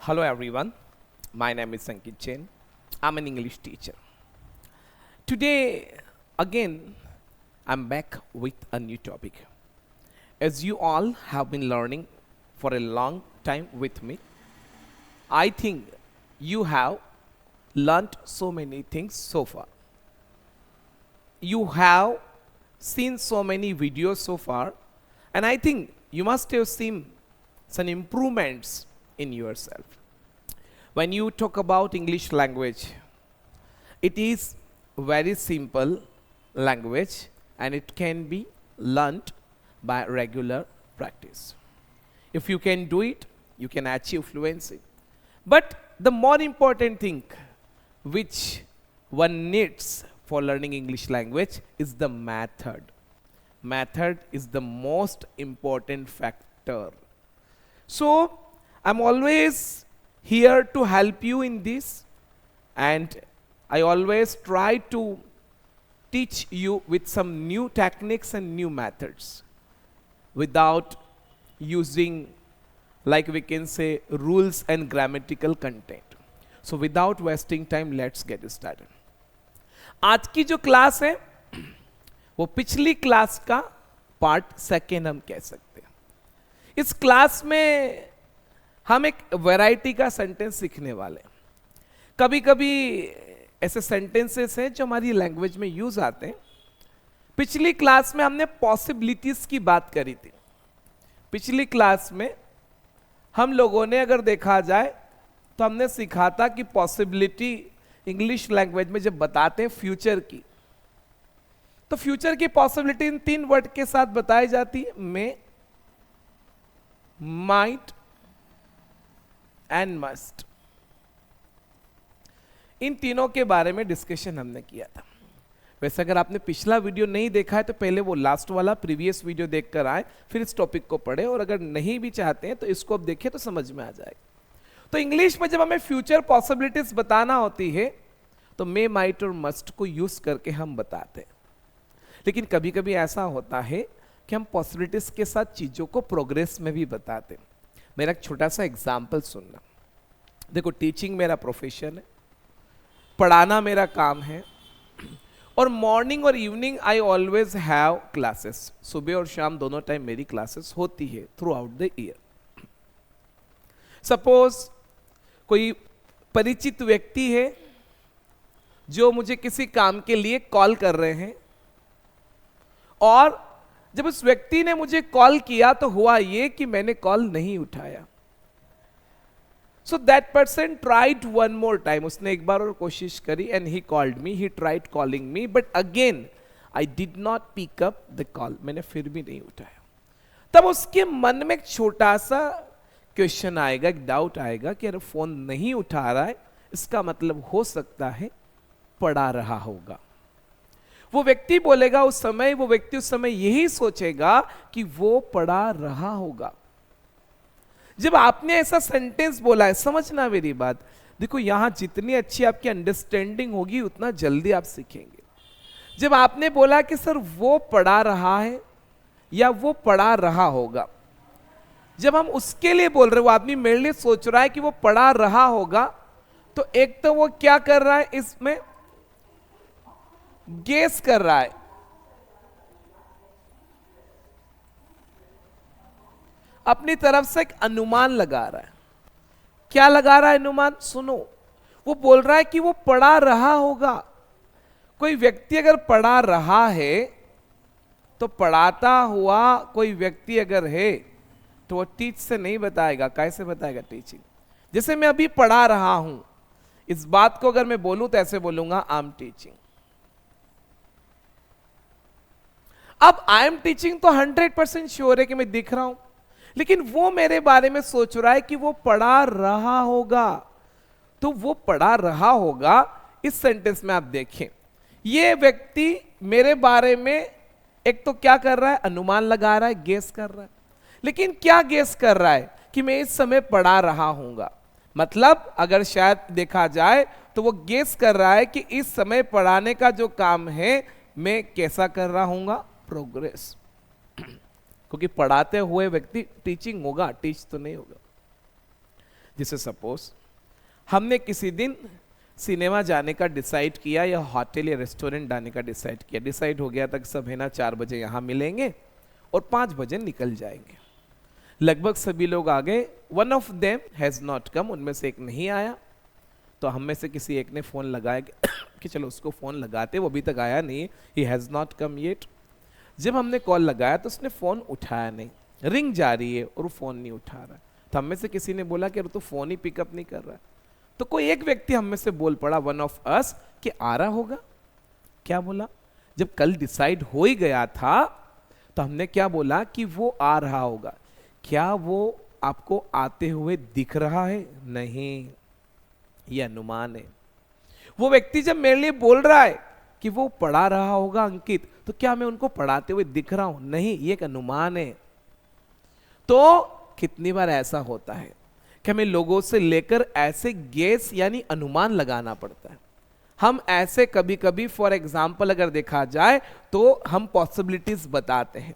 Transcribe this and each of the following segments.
Hello everyone, my name is Sankit Jain. I'm an English teacher. Today, again, I'm back with a new topic. As you all have been learning for a long time with me, I think you have learnt so many things so far. You have seen so many videos so far, and I think you must have seen some improvements in yourself. When you talk about English language, it is very simple language and it can be learnt by regular practice. If you can do it, you can achieve fluency. But the more important thing which one needs for learning English language is the method. Method is the most important factor. So I'm always here to help you in this, and I always try to teach you with some new techniques and new methods without using, like we can say, rules and grammatical content. So without wasting time, let's get started. आज की जो class है वो पिछली class का part second हम कह सकते हैं. इस क्लास में हम एक वैरायटी का सेंटेंस सीखने वाले हैं. कभी कभी ऐसे सेंटेंसेस हैं जो हमारी लैंग्वेज में यूज आते हैं. पिछली क्लास में हमने पॉसिबिलिटीज की बात करी थी. पिछली क्लास में हम लोगों ने अगर देखा जाए तो हमने सीखा था कि पॉसिबिलिटी इंग्लिश लैंग्वेज में जब बताते हैं फ्यूचर की, तो फ्यूचर की पॉसिबिलिटी इन तीन वर्ड के साथ बताई जाती है: मे, माइट एंड मस्ट. इन तीनों के बारे में डिस्कशन हमने किया था. वैसे अगर आपने पिछला वीडियो नहीं देखा है तो पहले वो लास्ट वाला प्रीवियस वीडियो देखकर आए, फिर इस टॉपिक को पढ़े, और अगर नहीं भी चाहते हैं तो इसको अब देखें तो समझ में आ जाएगा. तो इंग्लिश में जब हमें फ्यूचर पॉसिबिलिटीज बताना होती है तो मे, माइट और मस्ट को यूज करके हम बताते हैं. लेकिन कभी कभी ऐसा होता है कि हम पॉसिबिलिटीज के साथ चीजों को प्रोग्रेस में भी बताते हैं. मेरा एक छोटा सा एग्जाम्पल सुनना. देखो, टीचिंग मेरा प्रोफेशन है, पढ़ाना मेरा काम है, और मॉर्निंग और evening I always have classes. सुबह और शाम दोनों टाइम मेरी क्लासेस होती है through out the year. Suppose कोई परिचित व्यक्ति है जो मुझे किसी काम के लिए कॉल कर रहे हैं, और जब उस व्यक्ति ने मुझे कॉल किया तो हुआ ये कि मैंने कॉल नहीं उठाया. So that person tried one more time. उसने एक बार और कोशिश करी, and he called me, he tried calling me, but again I did not pick up the call. मैंने फिर भी नहीं उठाया. तब उसके मन में एक छोटा सा क्वेश्चन आएगा, एक डाउट आएगा कि अरे फोन नहीं उठा रहा है, इसका मतलब हो सकता है पढ़ा रहा होगा. वो व्यक्ति बोलेगा उस समय यही सोचेगा कि वो पढ़ा रहा होगा. जब आपने ऐसा सेंटेंस बोला है, समझना मेरी बात, देखो यहां जितनी अच्छी आपकी अंडरस्टैंडिंग होगी उतना जल्दी आप सीखेंगे. जब आपने बोला कि सर वो पढ़ा रहा है या वो पढ़ा रहा होगा, जब हम उसके लिए बोल रहे, वो आदमी मेरे लिए सोच रहा है कि वो पढ़ा रहा होगा, तो एक तो वो क्या कर रहा है, इसमें गेस कर रहा है. अपनी तरफ से एक अनुमान लगा रहा है. क्या लगा रहा है अनुमान? सुनो, वो बोल रहा है कि वो पढ़ा रहा होगा. कोई व्यक्ति अगर पढ़ा रहा है तो पढ़ाता हुआ कोई व्यक्ति अगर है तो वो टीच से नहीं बताएगा. कैसे बताएगा? टीचिंग. जैसे मैं अभी पढ़ा रहा हूं, इस बात को अगर मैं बोलूं तो ऐसे बोलूंगा, आई एम टीचिंग. अब आई एम टीचिंग तो 100% श्योर है कि मैं दिख रहा हूं, लेकिन वो मेरे बारे में सोच रहा है कि वो पढ़ा रहा होगा. तो वो पढ़ा रहा होगा, इस सेंटेंस में आप देखें, ये व्यक्ति मेरे बारे में एक तो क्या कर रहा है, अनुमान लगा रहा है, गेस कर रहा है. लेकिन क्या गेस कर रहा है? कि मैं इस समय पढ़ा रहा हूंगा. मतलब अगर शायद देखा जाए तो वो गेस कर रहा है कि इस समय पढ़ाने का जो काम है मैं कैसा कर रहा हूंगा, प्रोग्रेस. क्योंकि पढ़ाते हुए व्यक्ति टीचिंग होगा, टीच तो नहीं होगा. जैसे सपोज हमने किसी दिन सिनेमा जाने का डिसाइड किया या होटल या रेस्टोरेंट जाने का डिसाइड हो गया था कि सब है ना 4 बजे यहाँ मिलेंगे और 5 बजे निकल जाएंगे। लगभग सभी लोग आ गए, one of them has not come, उनमें से एक नहीं आया। तो हम में से किसी एक ने फोन लगाया कि चलो उसको फोन लगाते, वो अभी तक आया नहीं, he has not come yet. जब हमने कॉल लगाया तो उसने फोन उठाया नहीं, रिंग जा रही है और वो फोन नहीं उठा रहा। तो हम में से किसी ने बोला कि तो फोन ही पिकअप नहीं कर रहा। तो कोई एक व्यक्ति हम में से बोल पड़ा, वन ऑफ अस, कि आ रहा होगा। क्या बोला? जब कल डिसाइड हो ही गया था तो हमने क्या बोला कि वो आ रहा होगा। क्या वो आपको आते हुए दिख रहा है? नहीं, ये अनुमान है। वो व्यक्ति जब मेरे लिए बोल रहा है कि वो पढ़ा रहा होगा अंकित, तो क्या मैं उनको पढ़ाते हुए दिख रहा हूं? नहीं, ये एक अनुमान है। तो कितनी बार ऐसा होता है कि हमें लोगों से लेकर ऐसे गेस यानी अनुमान लगाना पड़ता है। हम ऐसे कभी कभी फॉर एग्जाम्पल अगर देखा जाए तो हम पॉसिबिलिटीज बताते हैं।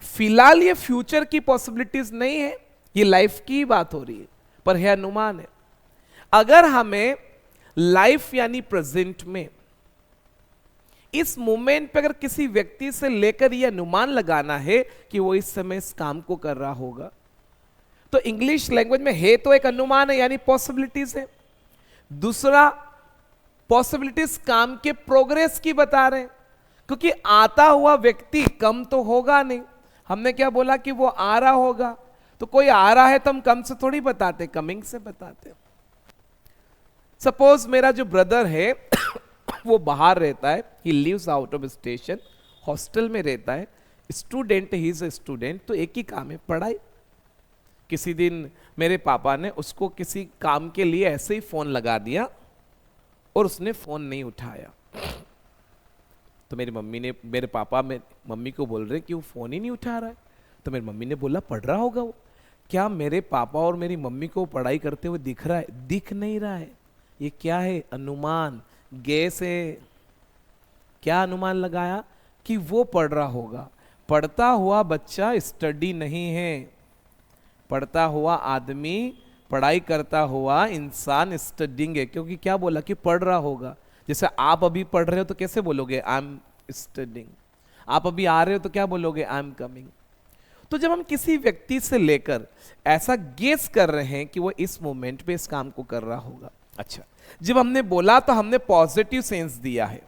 फिलहाल ये फ्यूचर की पॉसिबिलिटीज नहीं है, ये लाइफ की बात हो रही है, पर है अनुमान है। अगर हमें लाइफ यानी प्रेजेंट में इस मोमेंट पे अगर किसी व्यक्ति से लेकर यह अनुमान लगाना है कि वो इस समय इस काम को कर रहा होगा, तो इंग्लिश लैंग्वेज में है तो एक अनुमान है यानी पॉसिबिलिटीज है। दूसरा, पॉसिबिलिटीज काम के प्रोग्रेस की बता रहे हैं, क्योंकि आता हुआ व्यक्ति कम तो होगा नहीं। हमने क्या बोला कि वो आ रहा होगा, तो कोई आ रहा है तो हम कम से थोड़ी बताते, कमिंग से बताते। सपोज मेरा जो ब्रदर है वो बाहर रहता है, he lives out of station, hostel में रहता है, student, he is a student, तो एक ही काम है, पढ़ाई। किसी दिन मेरे पापा ने उसको किसी काम के लिए ऐसे ही फोन लगा दिया और उसने फोन नहीं उठाया। तो मेरी मम्मी ने, मेरे पापा मम्मी को बोल रहे कि वो फोन ही नहीं उठा रहा है। तो मेरी मम्मी ने बोला पढ़ रहा होगा वो। क्या मेरे पापा और मेरी मम्मी को पढ़ाई करते हुए दिख रहा है? दिख नहीं रहा है। ये क्या है? अनुमान, गेस है। क्या अनुमान लगाया? कि वो पढ़ रहा होगा। पढ़ता हुआ बच्चा स्टडी नहीं है, पढ़ता हुआ आदमी, पढ़ाई करता हुआ इंसान स्टडिंग है। क्योंकि क्या बोला कि पढ़ रहा होगा। जैसे आप अभी पढ़ रहे हो तो कैसे बोलोगे? I am studying. आप अभी आ रहे हो तो क्या बोलोगे? I am coming. तो जब हम किसी व्यक्ति से लेकर ऐसा गेस कर रहे हैं कि वो इस मोमेंट पे इस काम को कर रहा होगा, अच्छा, जब हमने बोला तो हमने पॉजिटिव सेंस दिया है।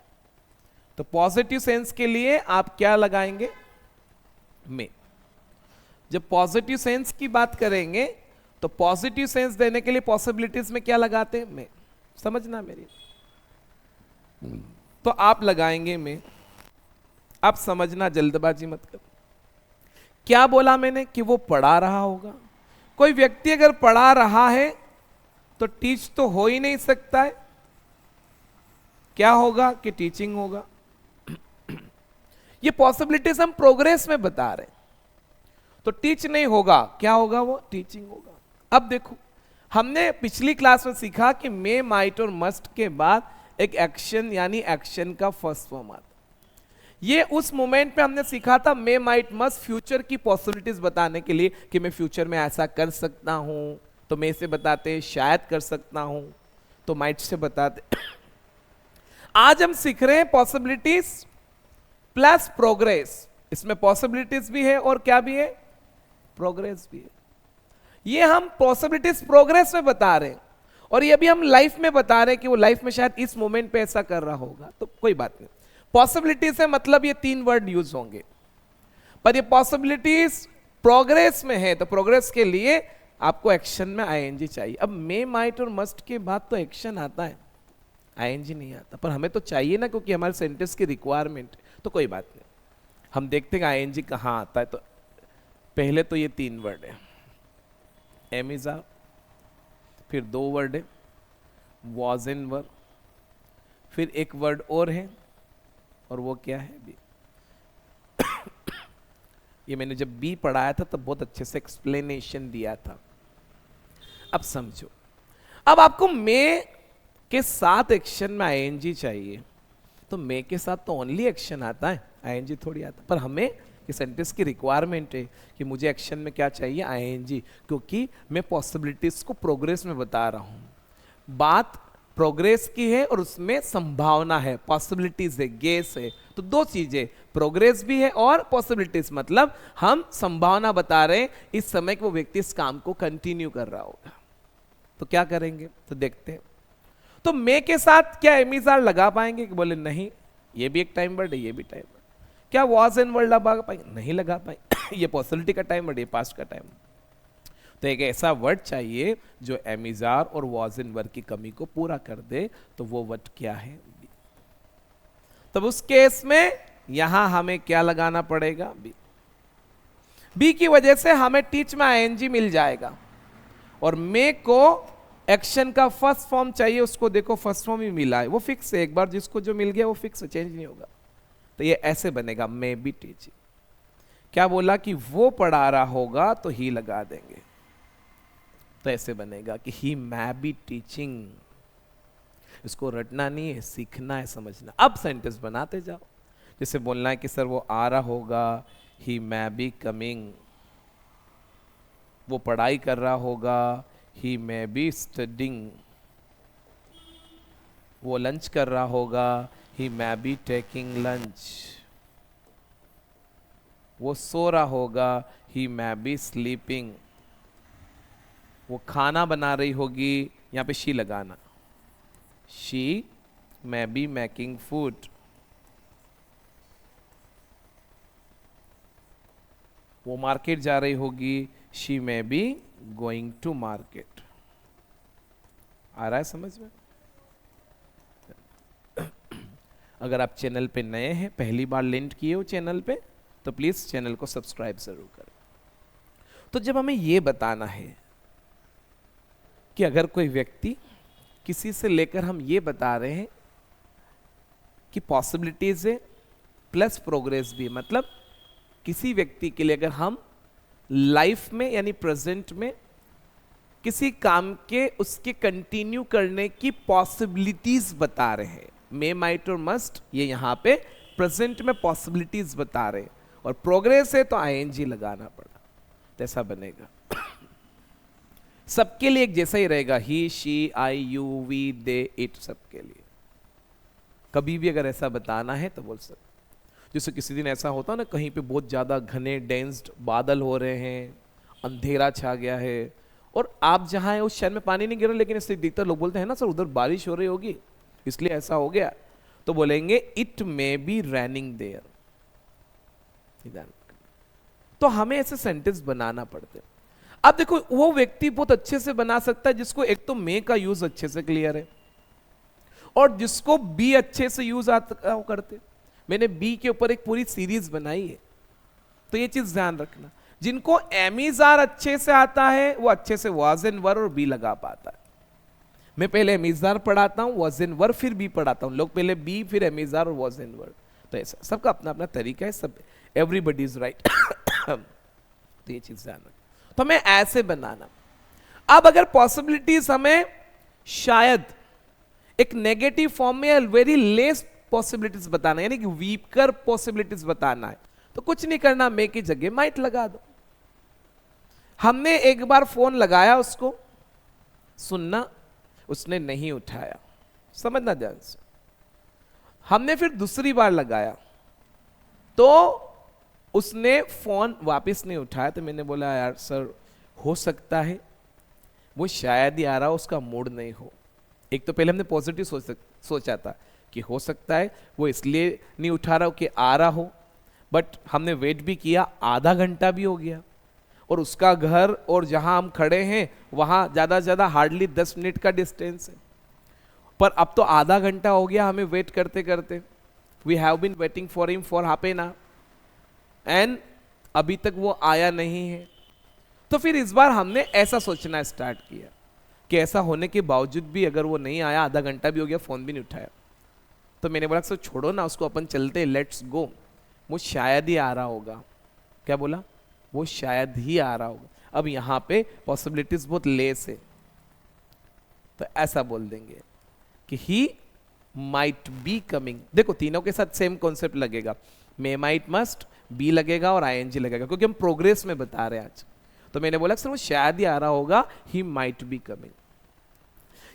तो पॉजिटिव सेंस के लिए आप क्या लगाएंगे? में। जब पॉजिटिव सेंस की बात करेंगे तो पॉजिटिव सेंस देने के लिए पॉसिबिलिटीज में क्या लगाते हैं? में। समझना मेरी। तो आप लगाएंगे में। आप समझना, जल्दबाजी मत करो। क्या बोला मैंने? कि वो पढ़ा रहा होगा। कोई व्यक्ति अगर पढ़ा रहा है तो टीच तो हो ही नहीं सकता है। क्या होगा? कि टीचिंग होगा। ये पॉसिबिलिटीज हम प्रोग्रेस में बता रहे हैं। तो टीच नहीं होगा, क्या होगा? वो टीचिंग होगा। अब देखो, हमने पिछली क्लास में सीखा कि मे, माइट और मस्ट के बाद एक एक्शन यानी एक्शन का फर्स्ट फॉर्म आता। ये उस मोमेंट पे हमने सीखा था मे, माइट, मस्ट फ्यूचर की पॉसिबिलिटीज बताने के लिए कि मैं फ्यूचर में ऐसा कर सकता हूं, तो मे से बताते शायद कर सकता हूं, तो माइट से बताते। आज हम सीख रहे हैं पॉसिबिलिटीज प्लस प्रोग्रेस। इसमें पॉसिबिलिटीज भी है और क्या भी है? प्रोग्रेस भी है। ये हम पॉसिबिलिटीज प्रोग्रेस में बता रहे हैं और ये भी हम लाइफ में बता रहे हैं कि वो लाइफ में शायद इस मोमेंट पे ऐसा कर रहा होगा। तो कोई बात नहीं, पॉसिबिलिटीज से मतलब ये 3 वर्ड यूज होंगे, पर ये पॉसिबिलिटीज प्रोग्रेस में है तो प्रोग्रेस के लिए आपको एक्शन में आईएनजी चाहिए। अब मे, माइट और मस्ट के बाद तो एक्शन आता है, आईएनजी नहीं आता, पर हमें तो चाहिए ना, क्योंकि हमारे सेंटेंस की रिक्वायरमेंट। तो कोई बात नहीं, हम देखते हैं आईएनजी कहां आता है। तो पहले तो ये 3 वर्ड है, एम इज आर, फिर 2 वर्ड है वॉज एंड वर, फिर एक वर्ड और है और वो क्या है? बी। ये मैंने जब बी पढ़ाया था तब बहुत अच्छे से एक्सप्लेनेशन दिया था। अब समझो, अब आपको मे के साथ एक्शन में आईएनजी चाहिए, तो मे के साथ तो ओनली एक्शन आता है, आईएनजी थोड़ी आता। पर हमें कि सेंटेंस की रिक्वायरमेंट है कि मुझे एक्शन में क्या चाहिए, आईएनजी, क्योंकि मैं पॉसिबिलिटीज को प्रोग्रेस में बता रहा हूं। बात प्रोग्रेस की है और उसमें संभावना है, पॉसिबिलिटीज है, गेस है। तो दो चीजें, प्रोग्रेस भी है और पॉसिबिलिटीज, मतलब हम संभावना बता रहे हैं इस समय कि वो व्यक्ति इस काम को कंटिन्यू कर रहा होगा। तो क्या करेंगे, तो देखते हैं। तो मे के साथ क्या एमिजार लगा पाएंगे, कि बोले नहीं, ये भी एक टाइम वर्ड है, ये भी टाइम वर्ड। क्या वॉज एंड वर्ड लगा पाएंगे, नहीं लगा पाएंगे। ये पॉसिबिलिटी का टाइम वर्ड, ये पास्ट का टाइम। तो एक ऐसा वर्ड चाहिए जो एमिजार और वॉज एंड वर्ड की कमी को पूरा कर दे। तो वो वर्ड क्या है, बी। तब उस केस में यहां हमें क्या लगाना पड़ेगा, बी। बी की वजह से हमें टीच में आईएनजी मिल जाएगा, और मे को एक्शन का फर्स्ट फॉर्म चाहिए, उसको देखो फर्स्ट फॉर्म ही मिला है, वो फिक्स है। एक बार जिसको जो मिल गया वो फिक्स है, चेंज नहीं होगा। तो ये ऐसे बनेगा, मे बी टीचिंग। क्या बोला कि वो पढ़ा रहा होगा, तो ही लगा देंगे। तो ऐसे बनेगा कि ही मै बी टीचिंग। इसको रटना नहीं है, सीखना है, समझना। अब सेंटेंस बनाते जाओ। जैसे बोलना है कि सर वो आ रहा होगा, ही मै बी कमिंग। वो पढ़ाई कर रहा होगा, ही मै बी स्टडिंग। वो लंच कर रहा होगा, ही मै बी टेकिंग लंच। वो सो रहा होगा, ही मै बी स्लीपिंग। वो खाना बना रही होगी, यहां पे शी लगाना, she may be making food. वो मार्केट जा रही होगी, she may be going to market. आ रहा है समझ में? अगर आप चैनल पे नए हैं, पहली बार लिंक किए हो चैनल पे, तो प्लीज चैनल को सब्सक्राइब जरूर करें। तो जब हमें यह बताना है कि अगर कोई व्यक्ति किसी से लेकर हम ये बता रहे हैं कि पॉसिबिलिटीज है प्लस प्रोग्रेस भी, मतलब किसी व्यक्ति के लिए अगर हम लाइफ में यानी प्रेजेंट में किसी काम के उसके कंटिन्यू करने की पॉसिबिलिटीज बता रहे हैं, मे माइट और मस्ट, ये यहां पे प्रेजेंट में पॉसिबिलिटीज बता रहे हैं, और प्रोग्रेस है तो आईएनजी लगाना पड़ा। तो ऐसा बनेगा। सबके लिए एक जैसा ही रहेगा, he she I you we they it, सबके लिए। कभी भी अगर ऐसा बताना है तो बोल सकते। जैसे किसी दिन ऐसा होता ना, कहीं पे बहुत ज्यादा घने डेंस्ड बादल हो रहे हैं, अंधेरा छा गया है, और आप जहां है उस शहर में पानी नहीं गिर रहा, लेकिन इससे अधिकतर लोग बोलते हैं ना सर उधर बारिश हो रही होगी इसलिए ऐसा हो गया, तो बोलेंगे it may be raining there. तो हमें ऐसे सेंटेंस बनाना पड़ते। अब देखो, वो व्यक्ति बहुत अच्छे से बना सकता है जिसको एक तो मे का यूज अच्छे से क्लियर है, और जिसको बी अच्छे से यूज आता करते। मैंने बी के ऊपर एक पूरी सीरीज बनाई है, तो ये चीज ध्यान रखना। जिनको एमिजार अच्छे से आता है वो अच्छे से वाज एंड वर और बी लगा पाता है। मैं पहले एमिजार पढ़ाता हूं, वाज एंड वर, फिर बी पढ़ाता हूं। लोग पहले बी फिर एमिजार और वाज एंड वर। तो ऐसा सबका अपना अपना तरीका है, सब एवरीबडी इज राइट। तो ये चीज ध्यान रखना। तो हमें ऐसे बनाना। अब अगर पॉसिबिलिटीज हमें शायद एक नेगेटिव फॉर्म में वेरी लेस पॉसिबिलिटीज बताना, यानी कि वीकर पॉसिबिलिटीज बताना है, तो कुछ नहीं करना, मे की जगह माइट लगा दो। हमने एक बार फोन लगाया उसको, सुनना, उसने नहीं उठाया, समझना ध्यान से। हमने फिर दूसरी बार लगाया तो उसने फोन वापस नहीं उठाया, तो मैंने बोला यार सर हो सकता है वो शायद ही आ रहा हो, उसका मूड नहीं हो। एक तो पहले हमने पॉजिटिव सोचा था कि हो सकता है वो इसलिए नहीं उठा रहा हो कि आ रहा हो, बट हमने वेट भी किया, आधा घंटा भी हो गया, और उसका घर और जहां हम खड़े हैं वहां ज्यादा से ज्यादा हार्डली 10 मिनट का डिस्टेंस है। पर अब तो आधा घंटा हो गया हमें वेट करते करते। We have been waiting for him for half an hour and अभी तक वो आया नहीं है। तो फिर इस बार हमने ऐसा सोचना स्टार्ट किया कि ऐसा होने के बावजूद भी अगर वो नहीं आया, आधा घंटा भी हो गया, फोन भी नहीं उठाया, तो मैंने बोला सर छोड़ो ना उसको, अपन चलते, लेट्स गो, वो शायद ही आ रहा होगा। क्या बोला? वो शायद ही आ रहा होगा। अब यहां पे पॉसिबिलिटीज बहुत लेस है, तो ऐसा बोल देंगे कि ही माइट बी कमिंग। देखो तीनों के साथ सेम कॉन्सेप्ट लगेगा, मे माइट मस्ट, बी लगेगा और आईएनजी लगेगा, क्योंकि हम प्रोग्रेस में बता रहे हैं आज। तो मैंने बोला सर वो शायद ही आ रहा होगा, ही माइट बी कमिंग।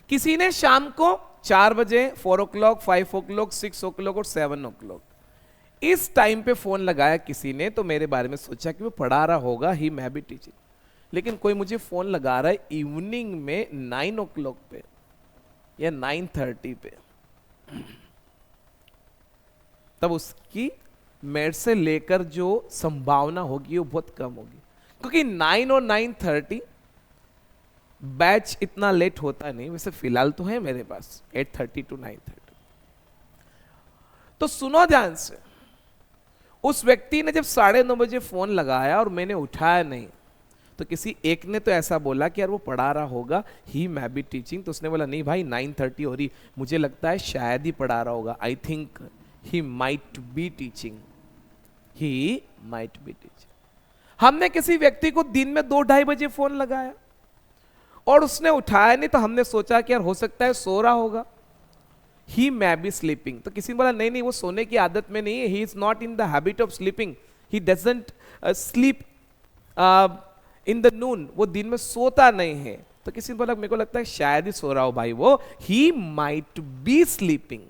किसी ने शाम को 4 बजे, 4 o'clock, 5 o'clock, 6 o'clock और 7 o'clock इस टाइम पे फोन लगाया किसी ने, तो मेरे बारे में सोचा कि वो पढ़ा रहा होगा, ही मैं भी टीचिंग। लेकिन कोई मुझे फोन लगा रहा है इवनिंग में 9 o'clock पे या 9:30 पे, तब उसकी मेरे से लेकर जो संभावना होगी वो बहुत कम होगी, क्योंकि 9 और 9:30 बैच इतना लेट होता नहीं। वैसे फिलहाल तो है मेरे पास 8:30 to 9:30। तो सुनो ध्यान से, उस व्यक्ति ने जब 9:30 बजे फोन लगाया और मैंने उठाया नहीं, तो किसी एक ने तो ऐसा बोला कि यार वो पढ़ा रहा होगा, ही मैं भी टीचिंग। तो उसने बोला नहीं भाई 9:30 हो रही, मुझे लगता है शायद ही पढ़ा रहा होगा, I think he might be teaching, he might be teaching. हमने किसी व्यक्ति को दिन में 2-2:30 बजे फोन लगाया और उसने उठाया नहीं, तो हमने सोचा कि यार हो सकता है सो रहा होगा, ही may be sleeping। तो किसी ने बोला नहीं नहीं वो सोने की आदत में नहीं है, he is not in the habit of sleeping, he doesn't sleep in the noon, वो दिन में सोता नहीं है। तो किसी ने बोला मेरे को लगता है शायद ही सो रहा हो भाई वो, he might be sleeping।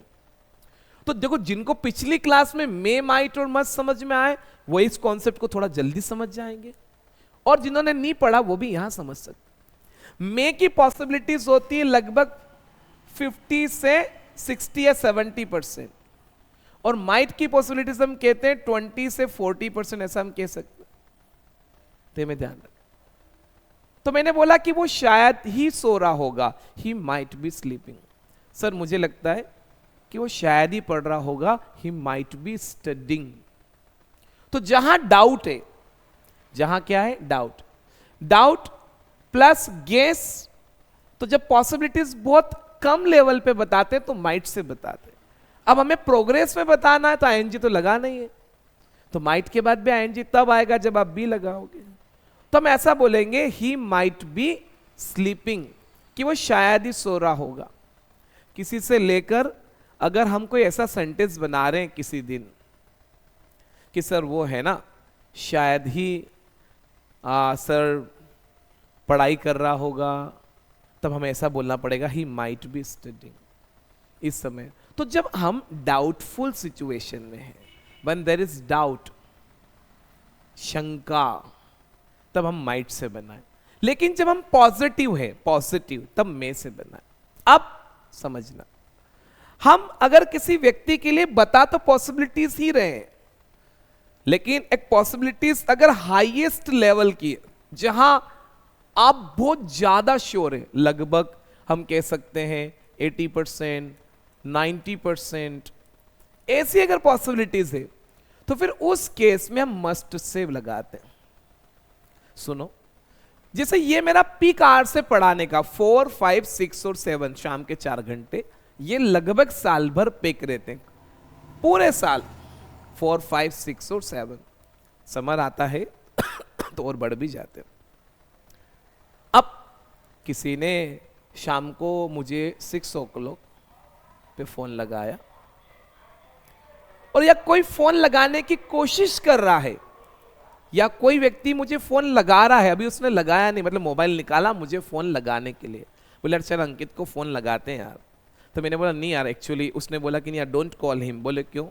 तो देखो जिनको पिछली क्लास में मे माइट और मस्ट समझ में आए वो इस कॉन्सेप्ट को थोड़ा जल्दी समझ जाएंगे, और जिन्होंने नहीं पढ़ा वो भी यहां समझ सकते। मे की पॉसिबिलिटीज होती है लगभग 50 से 60 या 70%, और माइट की पॉसिबिलिटीज हम कहते हैं 20 से 40%, ऐसा हम कह सकते हैं। में ध्यान रख। तो मैंने बोला कि वो शायद ही सो रहा होगा, he might be sleeping. Sir मुझे लगता है कि वो शायद ही पढ़ रहा होगा, ही माइट बी स्टडिंग। तो जहां डाउट है, जहां क्या है डाउट, डाउट प्लस गेस, तो जब पॉसिबिलिटीज बहुत कम लेवल पे बताते हैं तो माइट से बताते। अब हमें प्रोग्रेस में बताना है तो आईएनजी तो लगा नहीं है, तो माइट के बाद भी आईएनजी तब आएगा जब आप बी लगाओगे। तो हम ऐसा बोलेंगे ही माइट बी स्लीपिंग, कि वो शायद ही सो रहा होगा। किसी से लेकर अगर हम कोई ऐसा सेंटेंस बना रहे हैं किसी दिन कि सर वो है ना शायद ही सर पढ़ाई कर रहा होगा, तब हमें ऐसा बोलना पड़ेगा ही माइट बी स्टडिंग इस समय। तो जब हम डाउटफुल सिचुएशन में हैं, व्हेन देयर इज डाउट, शंका, तब हम माइट से बनाएं। लेकिन जब हम पॉजिटिव है, पॉजिटिव, तब मे से बनाएं। अब समझना, हम अगर किसी व्यक्ति के लिए बता तो पॉसिबिलिटीज ही रहे हैं, लेकिन एक पॉसिबिलिटीज अगर हाईएस्ट लेवल की है, जहां आप बहुत ज्यादा श्योर है, लगभग हम कह सकते हैं 80%, 90%, ऐसी अगर पॉसिबिलिटीज है, तो फिर उस केस में हम मस्ट सेव लगाते हैं। सुनो, जैसे ये मेरा पीक आवर से पढ़ाने का 4, 5, 6 और 7 शाम के 4 घंटे, ये लगभग साल भर पेक रहते हैं, पूरे साल 4, 5, 6 और 7। समर आता है तो और बढ़ भी जाते हैं। अब किसी ने शाम को मुझे 6 o'clock पे फोन लगाया, और या कोई फोन लगाने की कोशिश कर रहा है, या कोई व्यक्ति मुझे फोन लगा रहा है, अभी उसने लगाया नहीं, मतलब मोबाइल निकाला मुझे फोन लगाने के लिए, बोले चल अंकित को फोन लगाते हैं यार। तो मैंने बोला नहीं यार, एक्चुअली उसने बोला कि नहीं यार डोंट कॉल हिम। बोले क्यों?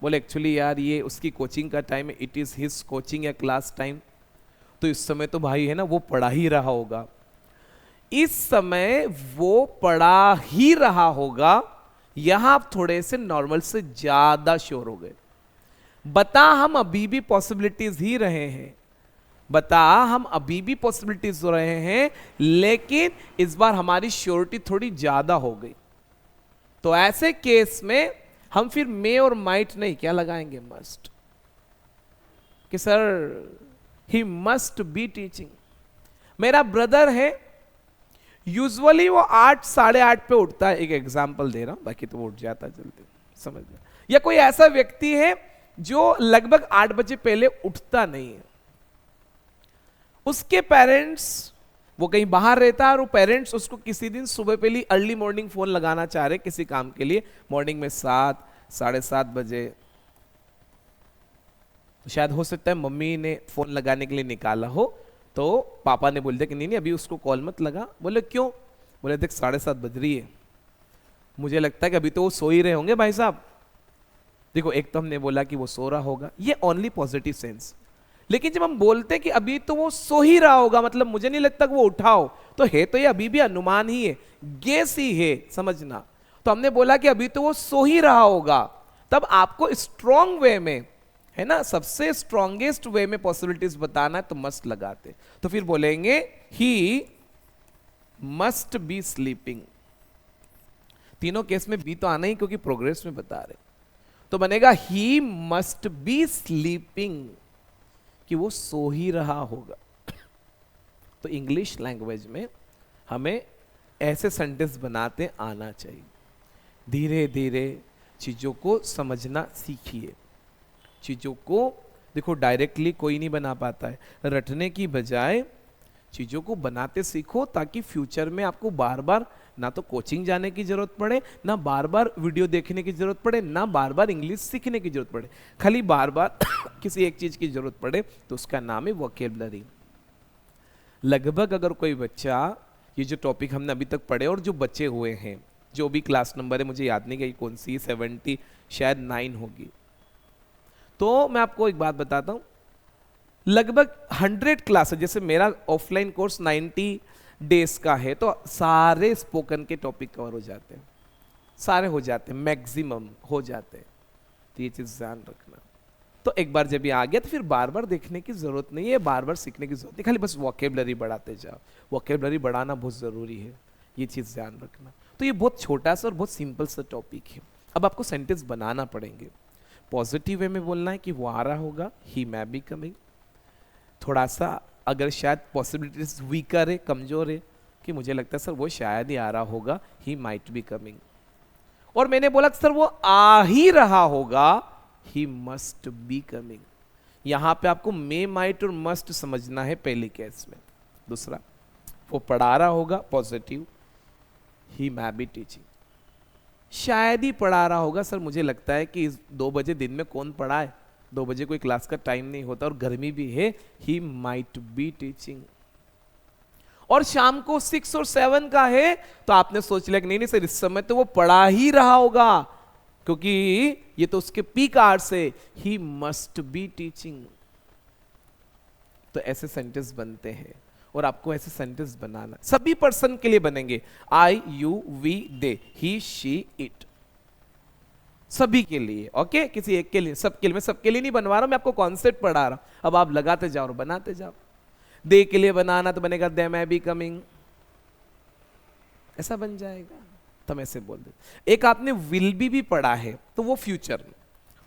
बोले एक्चुअली यार ये उसकी कोचिंग का टाइम है, इट इज हिज कोचिंग या क्लास टाइम, तो इस समय तो भाई है ना वो पढ़ा ही रहा होगा, इस समय वो पढ़ा ही रहा होगा। यहां आप थोड़े से नॉर्मल से ज्यादा श्योर हो गए। बता हम अभी भी पॉसिबिलिटीज ही रहे हैं, बता हम अभी भी पॉसिबिलिटीज हो रहे हैं, लेकिन इस बार हमारी श्योरिटी थोड़ी ज्यादा हो गई। तो ऐसे केस में हम फिर मे और माइट नहीं, क्या लगाएंगे? मस्ट, कि sir he must be teaching. मेरा ब्रदर है, यूजुअली वो 8, 8:30 पे उठता है, एक एग्जाम्पल दे रहा हूं, बाकी तो वो उठ जाता है जल्दी, समझ लो। या कोई ऐसा व्यक्ति है जो लगभग 8 बजे पहले उठता नहीं है, उसके पेरेंट्स, वो कहीं बाहर रहता है और वो पेरेंट्स उसको किसी दिन सुबह पहले अर्ली मॉर्निंग फोन लगाना चाह रहे किसी काम के लिए, मॉर्निंग में 7, 7:30 बजे। शायद हो सकता है मम्मी ने फोन लगाने के लिए निकाला हो, तो पापा ने बोल दिया कि नहीं नहीं अभी उसको कॉल मत लगा। बोले क्यों? बोले देख 7:30 बज रही है, मुझे लगता है कि अभी तो वो सो ही रहे होंगे भाई साहब। देखो एक तो हमने बोला कि वो सो रहा होगा, ये ओनली पॉजिटिव सेंस। लेकिन जब हम बोलते हैं कि अभी तो वो सो ही रहा होगा, मतलब मुझे नहीं लगता कि वो उठा हो, तो ये अभी भी अनुमान ही है, गेस ही है, समझना। तो हमने बोला कि अभी तो वो सो ही रहा होगा, तब आपको स्ट्रॉन्ग वे में, है ना, सबसे स्ट्रॉन्गेस्ट वे में पॉसिबिलिटीज बताना है, तो मस्ट लगाते। तो फिर बोलेंगे ही मस्ट बी स्लीपिंग। तीनों केस में बी तो आना ही, क्योंकि प्रोग्रेस में बता रहे। तो बनेगा ही मस्ट बी स्लीपिंग, कि वो सो ही रहा होगा। तो इंग्लिश लैंग्वेज में हमें ऐसे सेंटेंस बनाते आना चाहिए। धीरे धीरे चीजों को समझना सीखिए। चीजों को देखो डायरेक्टली कोई नहीं बना पाता है, रटने की बजाय चीजों को बनाते सीखो, ताकि फ्यूचर में आपको बार बार ना तो कोचिंग जाने की जरूरत पड़े, ना बार बार वीडियो देखने की जरूरत पड़े, ना बार बार इंग्लिश सीखने की जरूरत पड़े। खाली बार बार किसी एक चीज की जरूरत पड़े, तो उसका नाम है वोकैबुलरी। लगभग अगर कोई बच्चा, ये जो टॉपिक हमने अभी तक पढ़े और जो बचे हुए हैं, जो भी क्लास नंबर है मुझे याद नहीं गई कौन सी, 70 शायद 9 होगी। तो मैं आपको एक बात बताता हूं, लगभग 100 क्लासेस, जैसे मेरा ऑफलाइन कोर्स 90 डेज का है, तो सारे स्पोकन के टॉपिक कवर हो जाते हैं, सारे हो जाते हैं, मैक्सिमम हो जाते हैं। तो ये चीज ध्यान रखना। तो एक बार जब ये आ गया तो फिर बार बार देखने की जरूरत नहीं है, बार बार सीखने की जरूरत नहीं, खाली बस वोकैबुलरी बढ़ाते जाओ। वोकैबुलरी बढ़ाना बहुत जरूरी है, ये चीज ध्यान रखना। तो ये बहुत छोटा सा और बहुत सिंपल सा टॉपिक है। अब आपको सेंटेंस बनाना पड़ेंगे। पॉजिटिव वे में बोलना है कि वो आ रहा होगा, ही मै बी कमिंग। थोड़ा सा अगर शायद पॉसिबिलिटीज वीकर है, कमजोर है, कि मुझे लगता है सर वो शायद ही आ रहा होगा, ही माइट बी कमिंग। और मैंने बोला सर वो आ ही रहा होगा, ही मस्ट बी कमिंग। यहां पे आपको मे, माइट और मस्ट समझना है पहले केस में। दूसरा, वो पढ़ा रहा होगा, positive, he may be teaching. शायद ही पढ़ा रहा होगा, सर मुझे लगता है कि 2 बजे दिन में कौन पढ़ाए, 2 बजे कोई क्लास का टाइम नहीं होता और गर्मी भी है, ही माइट बी टीचिंग। और शाम को 6 और 7 का है, तो आपने सोच लिया कि नहीं नहीं सर इस समय तो वो पढ़ा ही रहा होगा, क्योंकि ये तो उसके पीक आवर्स है, ही मस्ट बी टीचिंग। तो ऐसे सेंटेंस बनते हैं, और आपको ऐसे सेंटेंस बनाना सभी पर्सन के लिए बनेंगे। I, you, we, they, he, she, it, सभी के लिए। ओके, किसी एक के लिए, सबके लिए। मैं सबके लिए नहीं बनवा रहा, मैं आपको कॉन्सेप्ट पढ़ा रहा हूं। अब आप लगाते जाओ और बनाते जाओ। दे के लिए बनाना तो बनेगा दे मै बी कमिंग, ऐसा बन जाएगा। तो हम ऐसे बोल दे। एक आपने विल बी पढ़ा है, तो वो फ्यूचर में,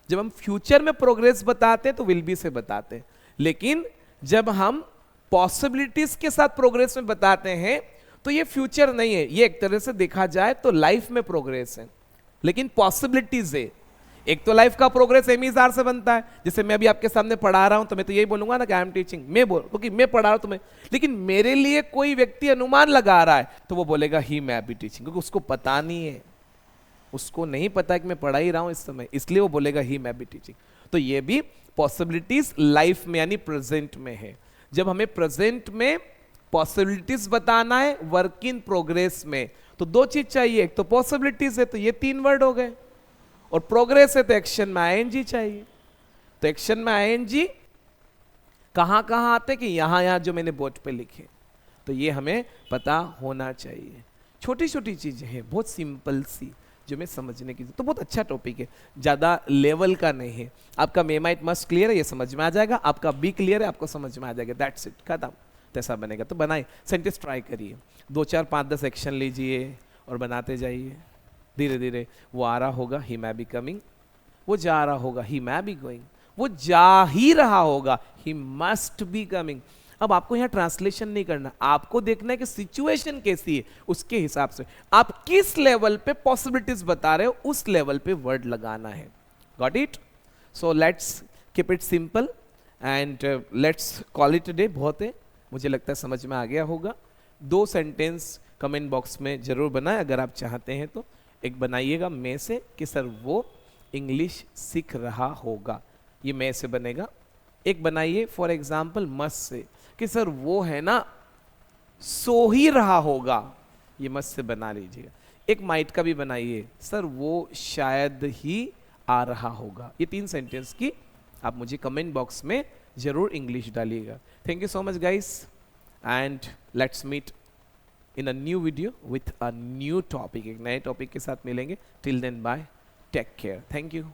जब हम फ्यूचर में प्रोग्रेस बताते हैं तो विल बी से बताते हैं। लेकिन जब हम पॉसिबिलिटीज के साथ प्रोग्रेस में बताते हैं तो ये फ्यूचर नहीं है, ये एक तरह से देखा जाए तो लाइफ में प्रोग्रेस है, लेकिन पॉसिबिलिटीज है। एक तो लाइफ का प्रोग्रेस एमईआर से बनता है, जैसे मैं अभी आपके सामने पढ़ा रहा हूं तो मैं तो यही बोलूंगा ना कि आई एम टीचिंग, मैं बोल क्योंकि मैं पढ़ा रहा हूं तुम्हें। लेकिन मेरे लिए कोई व्यक्ति अनुमान लगा रहा है तो वो बोलेगा ही मै बी टीचिंग, क्योंकि उसको पता नहीं है, उसको नहीं पता कि मैं पढ़ा ही रहा हूं इस समय, इसलिए वो बोलेगा ही मै बी टीचिंग। तो ये भी पॉसिबिलिटीज लाइफ में यानी प्रेजेंट में है। जब हमें प्रेजेंट में पॉसिबिलिटीज बताना है वर्क इन प्रोग्रेस में, तो 2 चीज चाहिए, एक तो पॉसिबिलिटीज है तो ये 3 वर्ड हो गए, और प्रोग्रेस है तो एक्शन में आईएनजी चाहिए। तो एक्शन में आईएनजी कहां कहां आते कि यहां यहां जो मैंने बोर्ड पे लिखे, तो ये हमें पता होना चाहिए। छोटी छोटी चीजें हैं, बहुत सिंपल सी, जो मैं समझने की। तो बहुत अच्छा टॉपिक है, ज्यादा लेवल का नहीं है। आपका मे माइट मस्ट क्लियर है, ये समझ में आ जाएगा। आपका बी क्लियर है, आपको समझ में आ जाएगा, दैट्स इट, खत्म। ऐसा बनेगा। तो बनाए सेंटेंस, ट्राई करिए, 2 4 5 10 एक्शन लीजिए और बनाते जाइए धीरे धीरे। वो आ रहा होगा, ही मै बी कमिंग। वो जा रहा होगा, ही मै बी गोइंग। वो जा ही रहा होगा, ही मस्ट बी कमिंग। अब आपको यहाँ ट्रांसलेशन नहीं करना, आपको देखना है कि सिचुएशन कैसी है, उसके हिसाब से आप किस लेवल पे पॉसिबिलिटीज बता रहे हो, उस लेवल पे वर्ड लगाना है। Got it? So let's keep it simple and let's call it day. बहुत है, मुझे लगता है समझ में आ गया होगा। 2 सेंटेंस कमेंट बॉक्स में जरूर बनाएं अगर आप चाहते हैं तो। एक बनाइएगा मैं से कि सर वो इंग्लिश सीख रहा होगा, ये मैं से बनेगा। एक बनाइए फॉर एग्जाम्पल मस्ट से, कि सर वो है ना सो ही रहा होगा, ये मस्ट से बना लीजिएगा। एक माइट का भी बनाइए, सर वो शायद ही आ रहा होगा। ये 3 सेंटेंस की आप मुझे कमेंट बॉक्स में जरूर इंग्लिश डालिएगा। Thank you so much guys, and let's meet in a new video with a new topic. एक नए टॉपिक के साथ मिलेंगे। Till then bye, take care, thank you.